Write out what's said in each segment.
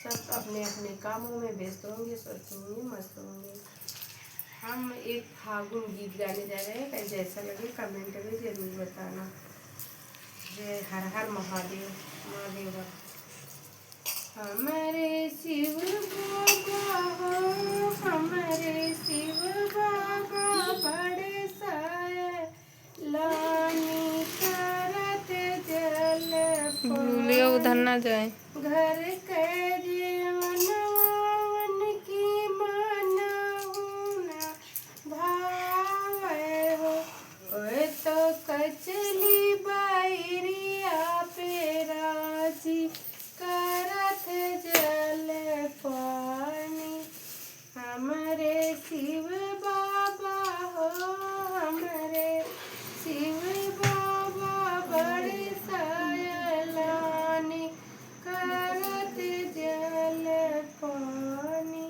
सब अपने अपने कामों में व्यस्त होंगे, स्वस्थ होंगे, मस्त होंगे। हम एक फागुन गीत गाने जा रहे हैं, जैसा लगे कमेंट में ज़रूर बताना। जय हर हर महादेव। महादेव हमारे शिव बाबा हो, हमारे शिव बाबा बड़े साए लानी करत जल भूलियो उधर ना जाए। घर के जीवन की मानहुना भावे हो। ओए तो कचली बैरिया पे राजी करत जल पानी। हमारे शिव बाबा हो, हमारे शिव बाबा बड़े सयलानी करत जल पानी।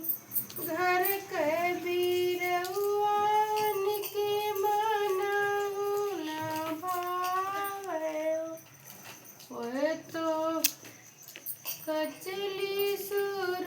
घर के बीरउआन के मनहुना भावे हो। ओए तो कचली सुर